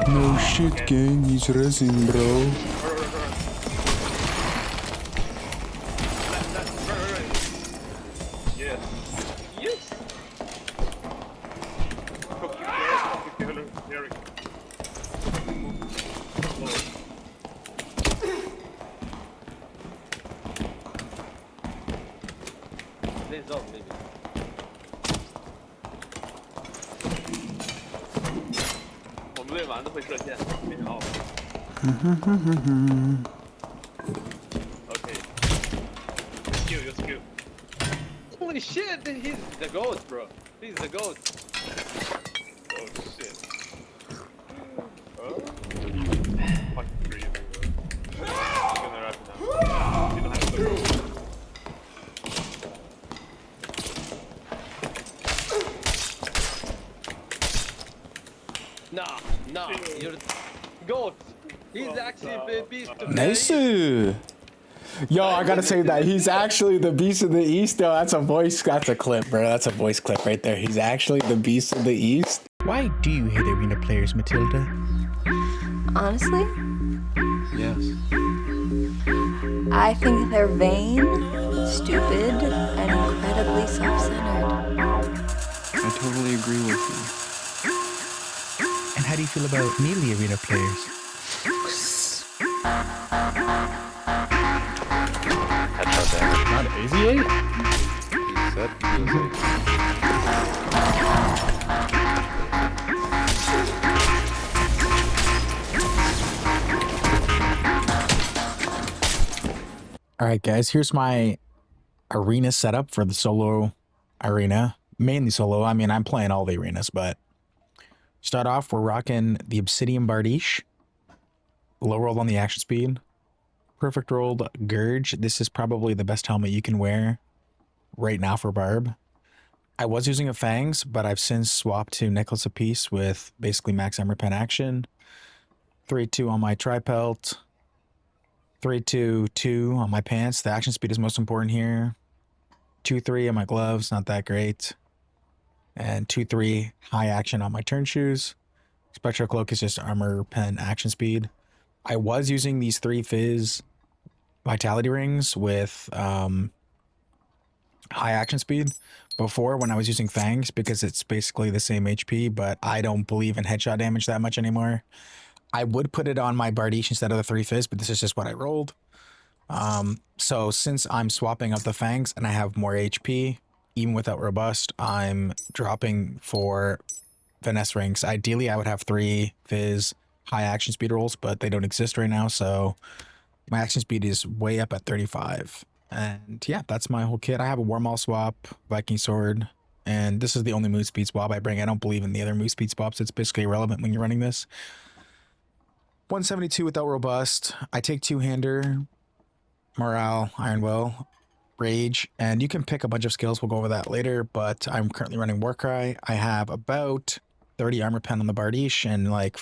No shit, gang. He's resin, bro. Yes. Yes. Let's go, baby.我们队玩的会射线，非常好。Okay. Skill, skill. Holy shit! He's the goat, bro. He's the goat. Oh shit. Oh. Fucking crazy, bro. I'm gonna wrap it now. You don't have to go. Nah, you're goat. He's actually a beast of Nice. Yo, I gotta say that he's actually the beast of the east. Though that's a voice. That's a clip, bro. That's a voice clip right there. He's actually the beast of the east. Why do you hate arena players, Matilda? Honestly, Yes. I think they're vain, stupid, and incredibly self-centered. I totally agree with you. And how do you feel about melee arena players? Headshot damage. Not AZ8? He said he was Alright guys, here's my arena setup for the solo arena. Mainly solo, I mean I'm playing all the arenas, but start off we're rocking the Obsidian Bardiche. Low rolled on the action speed. Perfect rolled Gurge. This is probably the best helmet you can wear right now for Barb. I was using a Fangs, but I've since swapped to Necklace of Peace with basically max armor pen action. 3-2 on my tri-pelt. 3-2-2 on my pants. The action speed is most important here. 2-3 on my gloves, not that great. And 2-3 high action on my turn shoes. Spectral Cloak is just armor pen action speed. I was using these 3 Fizz Vitality Rings with high action speed before when I was using Fangs because it's basically the same HP, but I don't believe in headshot damage that much anymore. I would put it on my Bardiche instead of the 3 Fizz, but this is just what I rolled. So since I'm swapping up the Fangs and I have more HP, even without Robust, I'm dropping for Finesse Rings. Ideally, I would have 3 Fizz high action speed rolls, but they don't exist right now, so my action speed is way up at 35. And yeah, that's my whole kit. I have a Warmaul swap, Viking Sword, and this is the only move speed swap I bring. I don't believe in the other move speed swaps. It's basically irrelevant when you're running this. 172 without Robust. I take two-hander, Morale, Iron Will, Rage, and you can pick a bunch of skills. We'll go over that later, but I'm currently running Warcry. I have about 30 armor pen on the Bardiche and like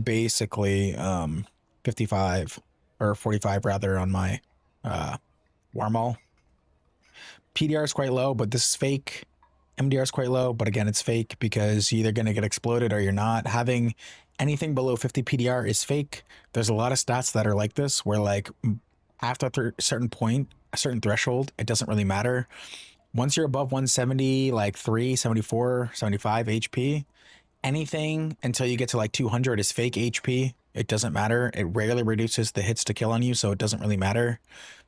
basically 55 or 45 rather on my Warmaul. PDR is quite low, but this is fake. MDR is quite low, but again, it's fake because you're either going to get exploded or you're not. Having anything below 50 PDR is fake. There's a lot of stats that are like this, where like after a certain point, a certain threshold, it doesn't really matter. Once you're above 170, like 3, 74, 75 HP, anything until you get to like 200 is fake HP. It doesn't matter. It rarely reduces the hits to kill on you, so it doesn't really matter.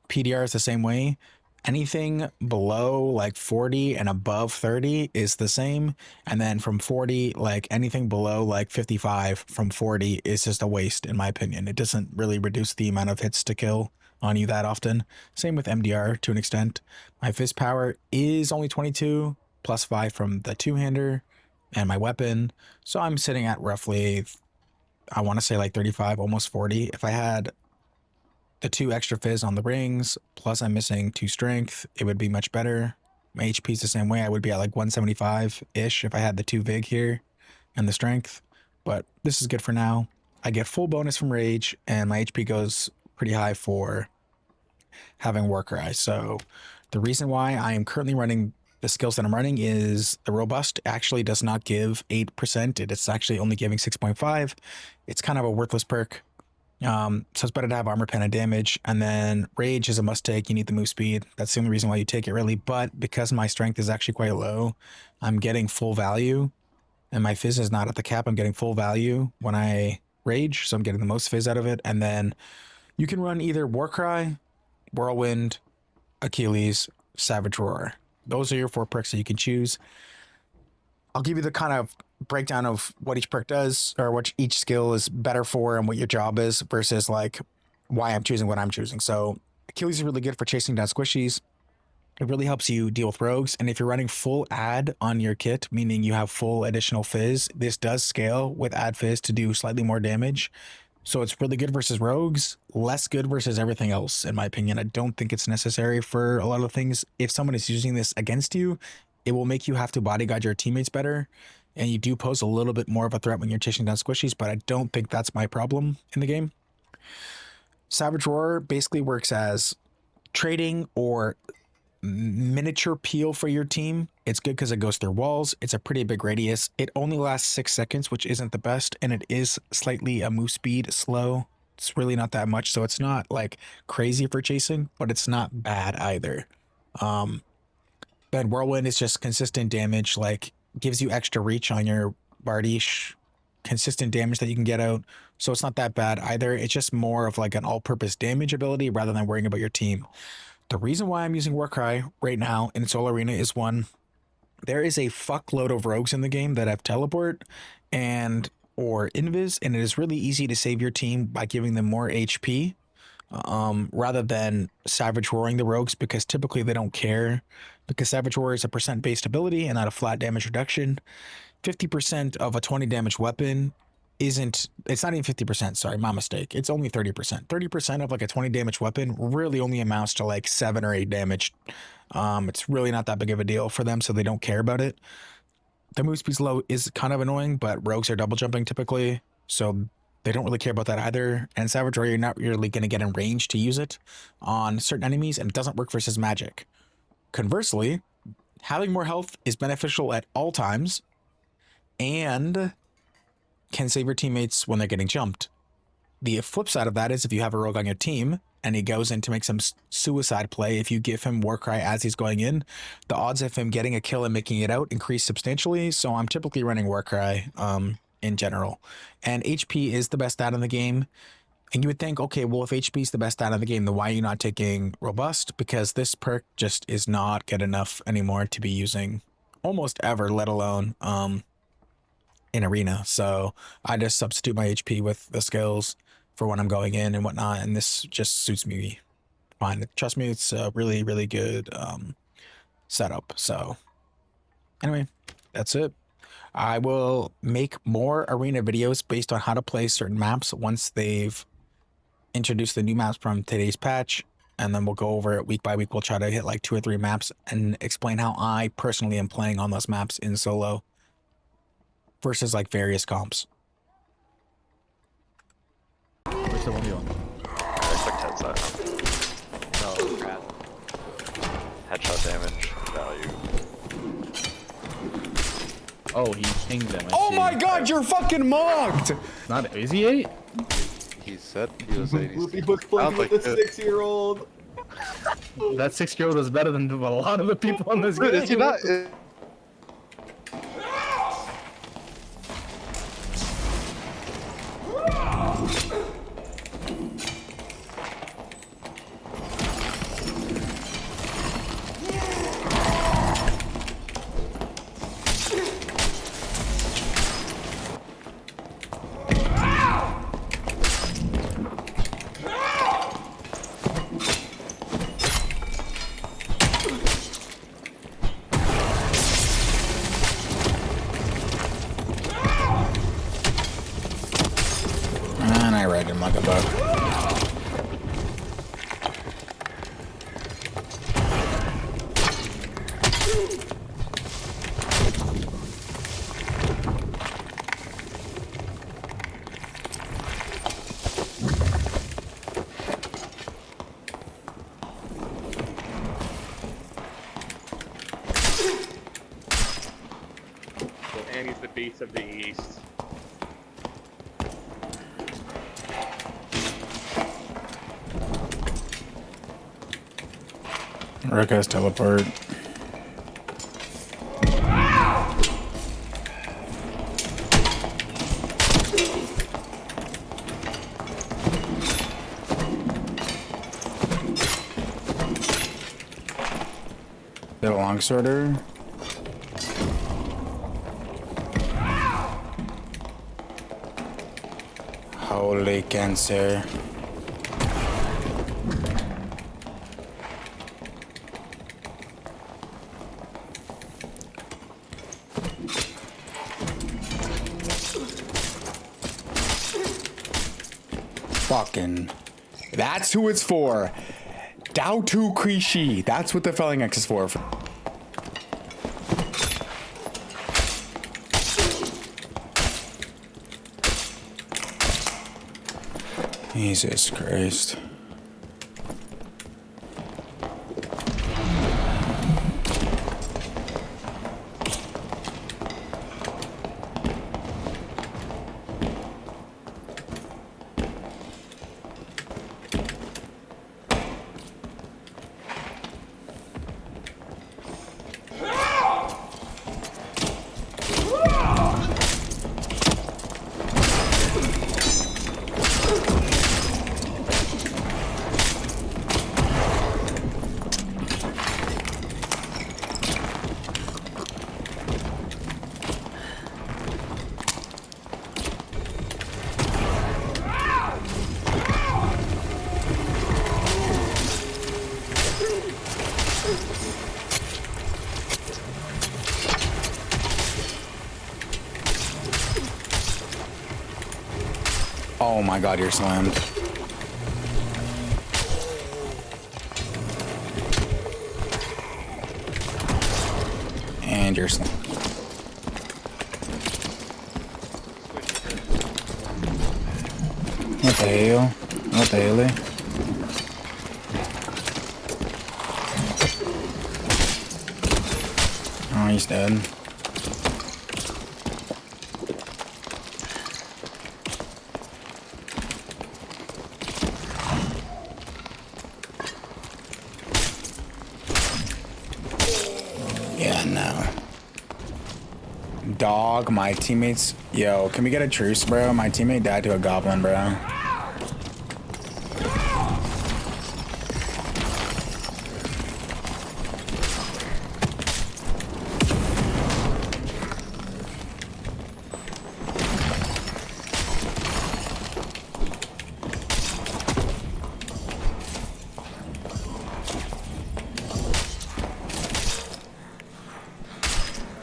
PDR is the same way. Anything below like 40 and above 30 is the same. And then from 40, like anything below like 55 from 40 is just a waste, in my opinion. It doesn't really reduce the amount of hits to kill on you that often. Same with MDR to an extent. My fist power is only 22 plus 5 from the two-hander and my weapon. So I'm sitting at roughly, I want to say like 35, almost 40. If I had the 2 extra fizz on the rings, plus I'm missing 2 strength, it would be much better. My HP is the same way. I would be at like 175-ish if I had the 2 vig here and the strength. But this is good for now. I get full bonus from Rage, and my HP goes pretty high for having Warcry. So the reason why I am currently running the skills that I'm running is the robust actually does not give 8%. It's actually only giving 6.5. It's kind of a worthless perk. So it's better to have armor pen and damage. And then rage is a must take. You need the move speed. That's the only reason why you take it really. But because my strength is actually quite low, I'm getting full value and my fizz is not at the cap. I'm getting full value when I rage. So I'm getting the most fizz out of it. And then you can run either Warcry, Whirlwind, Achilles, Savage Roar. Those are your 4 perks that you can choose. I'll give you the kind of breakdown of what each perk does or what each skill is better for and what your job is versus like why I'm choosing what I'm choosing. So Achilles is really good for chasing down squishies. It really helps you deal with rogues. And if you're running full add on your kit, meaning you have full additional fizz, this does scale with add fizz to do slightly more damage. So it's really good versus rogues, less good versus everything else, in my opinion. I don't think it's necessary for a lot of things. If someone is using this against you, it will make you have to bodyguard your teammates better. And you do pose a little bit more of a threat when you're chasing down squishies, but I don't think that's my problem in the game. Savage Roar basically works as trading or miniature peel for your team. It's good because it goes through walls. It's a pretty big radius. It only lasts 6 seconds, which isn't the best, and it is slightly a move speed slow. It's really not that much, so it's not like crazy for chasing, but it's not bad either. Then Whirlwind is just consistent damage, like gives you extra reach on your Bardiche, consistent damage that you can get out. So it's not that bad either. It's just more of like an all-purpose damage ability rather than worrying about your team. The reason why I'm using Warcry right now in Solo Arena is one, there is a fuckload of rogues in the game that have teleport and or invis, and it is really easy to save your team by giving them more HP rather than Savage Roaring the rogues, because typically they don't care, because Savage Roar is a percent based ability and not a flat damage reduction. 50% of a 20 damage weapon isn't, it's not even 50%, sorry, my mistake. It's only 30%. 30% of like a 20 damage weapon really only amounts to like 7 or 8 damage. It's really not that big of a deal for them, so they don't care about it. The move speed low is kind of annoying, but rogues are double jumping typically, so they don't really care about that either. And Savage Roar, you're not really going to get in range to use it on certain enemies, and it doesn't work versus magic. Conversely, having more health is beneficial at all times and can save your teammates when they're getting jumped. The flip side of that is if you have a rogue on your team and he goes in to make some suicide play, if you give him Warcry as he's going in, the odds of him getting a kill and making it out increase substantially. So I'm typically running Warcry in general. And HP is the best stat in the game. And you would think, okay, well, if HP is the best stat in the game, then why are you not taking Robust? Because this perk just is not good enough anymore to be using almost ever, let alone in Arena. So I just substitute my HP with the skills for when I'm going in and whatnot, and this just suits me fine. Trust me, it's a really, really good setup. So anyway, that's it. I will make more Arena videos based on how to play certain maps once they've introduced the new maps from today's patch, and then we'll go over it week by week. We'll try to hit like 2 or 3 maps and explain how I personally am playing on those maps in solo versus like various comps. Where's the 1v1? I clicked headshot. No, crap. Headshot damage value. Oh, he pinged them. Oh my god, you're fucking mugged! Not, is he 8? He said he was 80. He was playing with a 6-year-old. That 6-year-old is better than a lot of the people on this game. Is he not? And I read him like a bug. the beast. Rick has teleport. The longsworder. Holy cancer. Fucking. That's who it's for. Dao Tu Krishi. That's what the Felling X is for. Jesus Christ. Oh my god, you're slammed. And you're slammed. What the hell? What the hell? Oh, he's dead. Yeah, no. Dog, my teammates. Yo, can we get a truce, bro? My teammate died to a goblin, bro.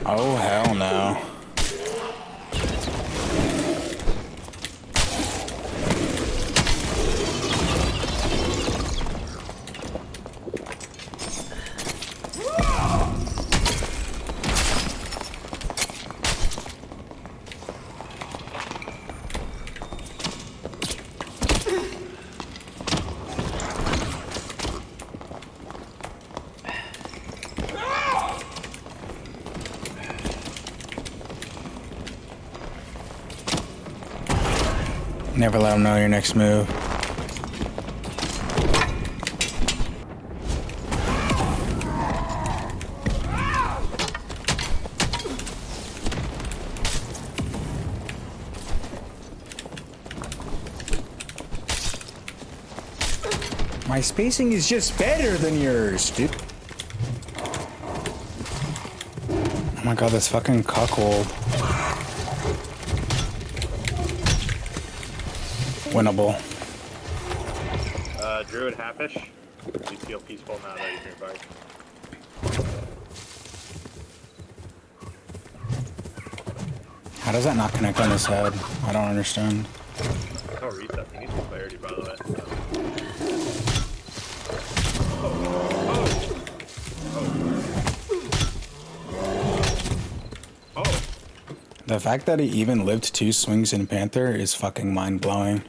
Oh, hell no. Never let them know your next move. My spacing is just better than yours, dude. Oh my god, this fucking cuckold. Winnable. Druid Happish. You feel peaceful now that he's nearby. How does that not connect on his head? I don't understand. Oh, reset. He needs some clarity, by the way. Oh. The fact that he even lived 2 swings in Panther is fucking mind-blowing.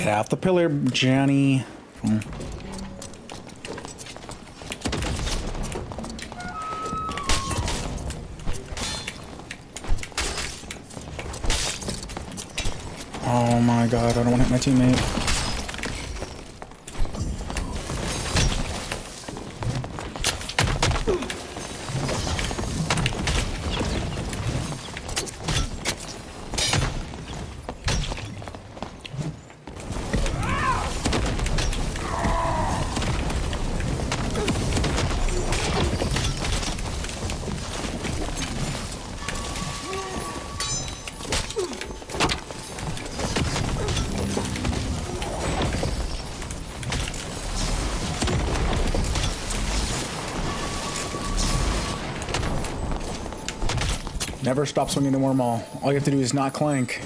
Get off the pillar, Johnny. Oh my god, I don't want to hit my teammate. Never stop swinging the wormhole. All you have to do is not clank.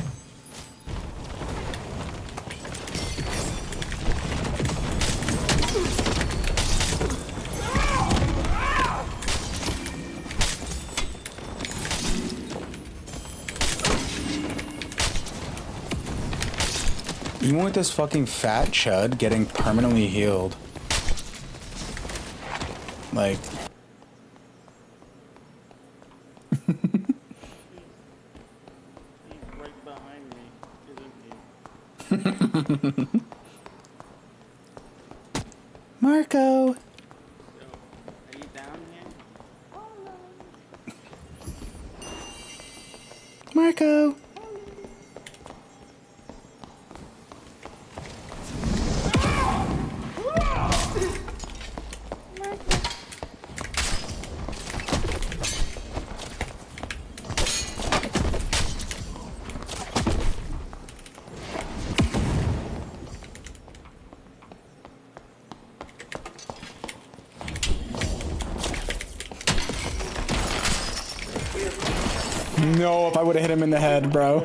Even with this fucking fat chud getting permanently healed. Like... Marco! Are you down here? Marco! No, if I would have hit him in the head, bro.